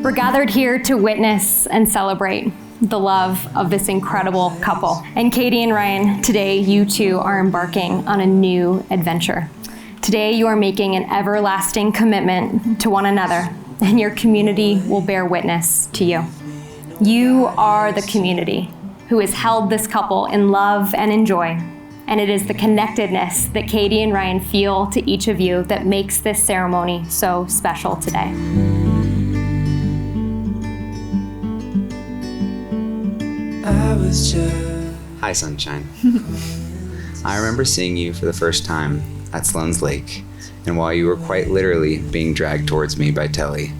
We're gathered here to witness and celebrate the love of this incredible couple. And Katie and Ryan, today you two are embarking on a new adventure. Today you are making an everlasting commitment to one another, and your community will bear witness to you. You are the community who has held this couple in love and in joy. And it is the connectedness that Katie and Ryan feel to each of you that makes this ceremony so special today. Hi, sunshine. I remember seeing you for the first time at Sloan's Lake, and while you were quite literally being dragged towards me by Telly,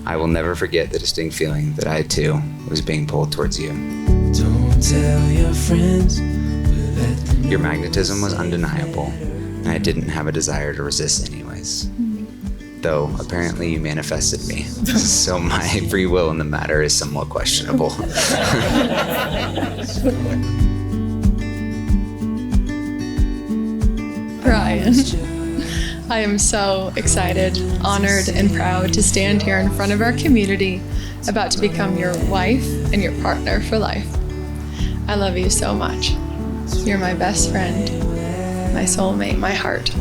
I will never forget the distinct feeling that I, too, was being pulled towards you. Don't tell your friends. Your magnetism was undeniable, and I didn't have a desire to resist anyways. Though, apparently you manifested me, so my free will in the matter is somewhat questionable. Ryan, I am so excited, honored, and proud to stand here in front of our community, about to become your wife and your partner for life. I love you so much. You're my best friend, my soulmate, my heart.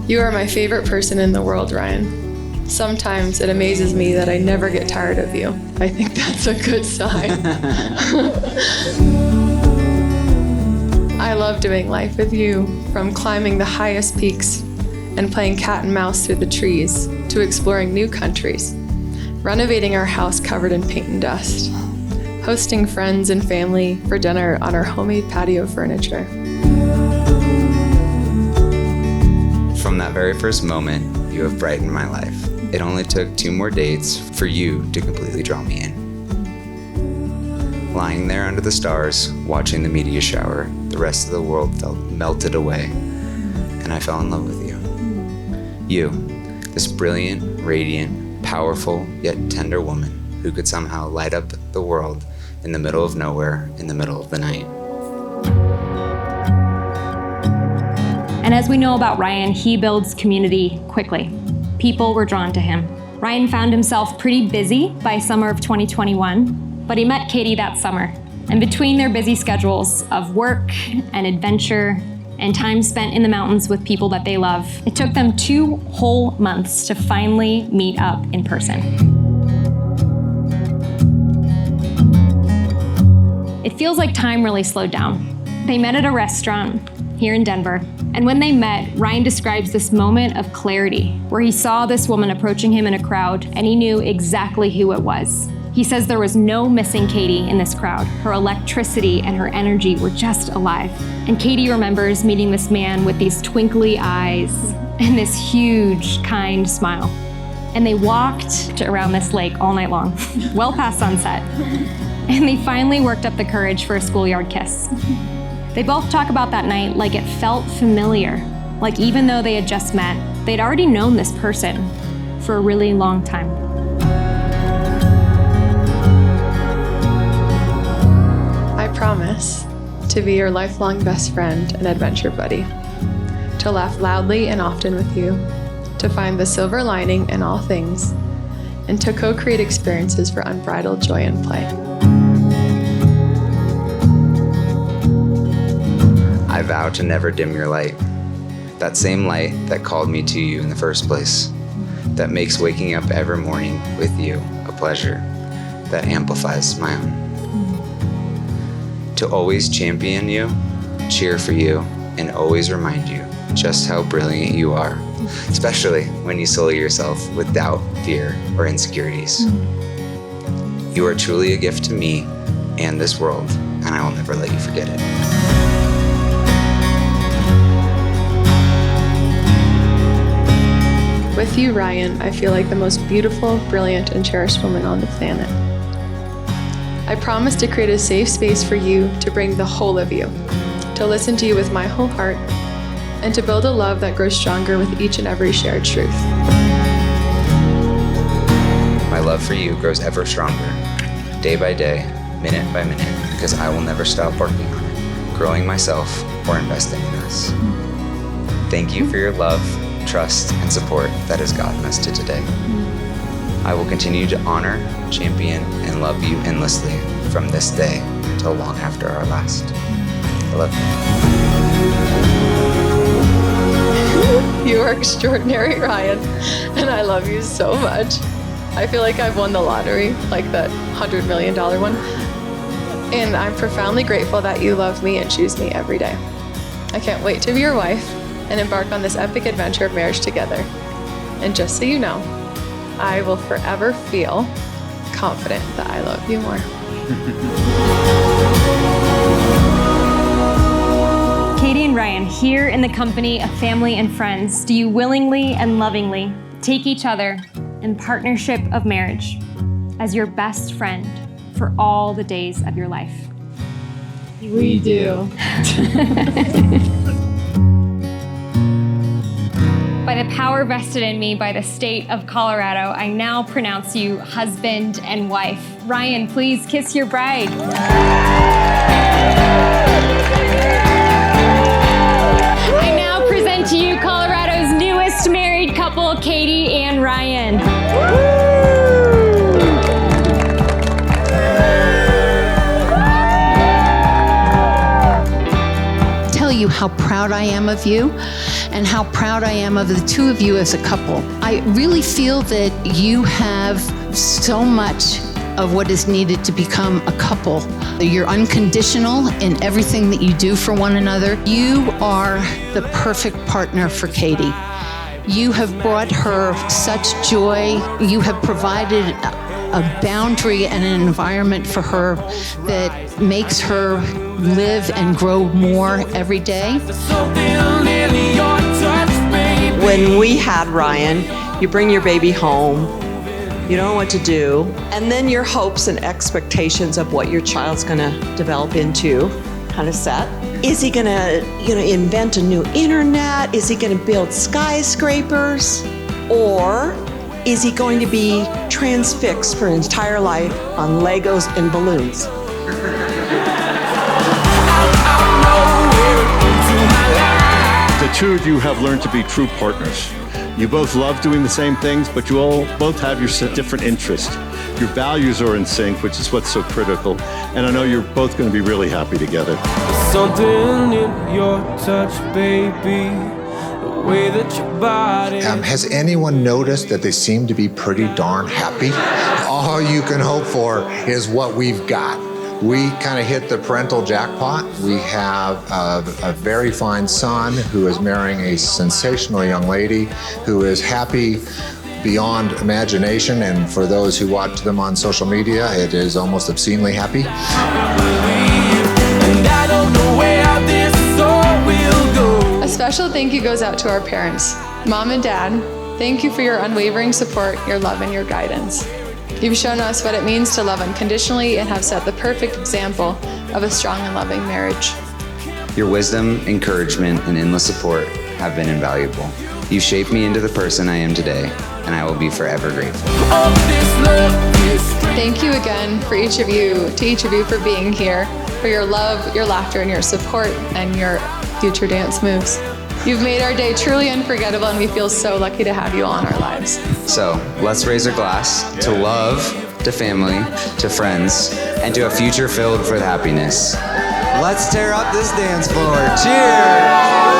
You are my favorite person in the world, Ryan. Sometimes it amazes me that I never get tired of you. I think that's a good sign. I love doing life with you, from climbing the highest peaks and playing cat and mouse through the trees to exploring new countries, renovating our house covered in paint and dust, hosting friends and family for dinner on our homemade patio furniture. From that very first moment, you have brightened my life. It only took 2 more dates for you to completely draw me in. Lying there under the stars, watching the meteor shower, the rest of the world felt melted away, and I fell in love with you. You, this brilliant, radiant, powerful, yet tender woman who could somehow light up the world in the middle of nowhere, in the middle of the night. And as we know about Ryan, he builds community quickly. People were drawn to him. Ryan found himself pretty busy by summer of 2021, but he met Katie that summer. And between their busy schedules of work and adventure and time spent in the mountains with people that they love, it took them 2 whole months to finally meet up in person. It feels like time really slowed down. They met at a restaurant here in Denver, and when they met, Ryan describes this moment of clarity where he saw this woman approaching him in a crowd and he knew exactly who it was. He says there was no missing Katie in this crowd. Her electricity and her energy were just alive. And Katie remembers meeting this man with these twinkly eyes and this huge, kind smile. And they walked around this lake all night long, well past sunset. And they finally worked up the courage for a schoolyard kiss. They both talk about that night like it felt familiar, like even though they had just met, they'd already known this person for a really long time. I promise to be your lifelong best friend and adventure buddy, to laugh loudly and often with you, to find the silver lining in all things, and to co-create experiences for unbridled joy and play. I vow to never dim your light. That same light that called me to you in the first place, that makes waking up every morning with you a pleasure, that amplifies my own. To always champion you, cheer for you, and always remind you just how brilliant you are, especially when you sully yourself with doubt, fear, or insecurities. You are truly a gift to me and this world, and I will never let you forget it. With you, Ryan, I feel like the most beautiful, brilliant, and cherished woman on the planet. I promise to create a safe space for you to bring the whole of you, to listen to you with my whole heart, and to build a love that grows stronger with each and every shared truth. My love for you grows ever stronger, day by day, minute by minute, because I will never stop working on it, growing myself, or investing in us. Thank you for your love, trust, and support that has gotten us to today. I will continue to honor, champion, and love you endlessly from this day till long after our last. I love you. You are extraordinary, Ryan, and I love you so much. I feel like I've won the lottery, like that $100 million one. And I'm profoundly grateful that you love me and choose me every day. I can't wait to be your wife and embark on this epic adventure of marriage together. And just so you know, I will forever feel confident that I love you more. Katie and Ryan, here in the company of family and friends, do you willingly and lovingly take each other in partnership of marriage as your best friend for all the days of your life? We do. By the power vested in me by the state of Colorado, I now pronounce you husband and wife. Ryan, please kiss your bride. I now present to you Colorado's newest married couple, Katie and Ryan. You how proud I am of you and how proud I am of the two of you as a couple. I really feel that you have so much of what is needed to become a couple. You're unconditional in everything that you do for one another. You are the perfect partner for Katie. You have brought her such joy. You have provided a boundary and an environment for her that makes her live and grow more every day. When we had Ryan, you bring your baby home, you don't know what to do, and then your hopes and expectations of what your child's gonna develop into kind of set. Is he gonna, invent a new internet? Is he gonna build skyscrapers? Or is he going to be transfixed for his entire life on Legos and balloons? The two of you have learned to be true partners. You both love doing the same things, but you all both have your different interests. Your values are in sync, which is what's so critical. And I know you're both going to be really happy together. Something in your touch, baby. The way that your body. Has anyone noticed that they seem to be pretty darn happy? All you can hope for is what we've got. We kind of hit the parental jackpot. We have a very fine son who is marrying a sensational young lady who is happy beyond imagination, and for those who watch them on social media, it is almost obscenely happy. And I don't know where this all will go. A special thank you goes out to our parents. Mom and Dad, thank you for your unwavering support, your love, and your guidance. You've shown us what it means to love unconditionally and have set the perfect example of a strong and loving marriage. Your wisdom, encouragement, and endless support have been invaluable. You shaped me into the person I am today, and I will be forever grateful. Thank you again to each of you for being here, for your love, your laughter, and your support, and your future dance moves. You've made our day truly unforgettable, and we feel so lucky to have you all in our lives. So let's raise a glass to love, to family, to friends, and to a future filled with happiness. Let's tear up this dance floor. Cheers!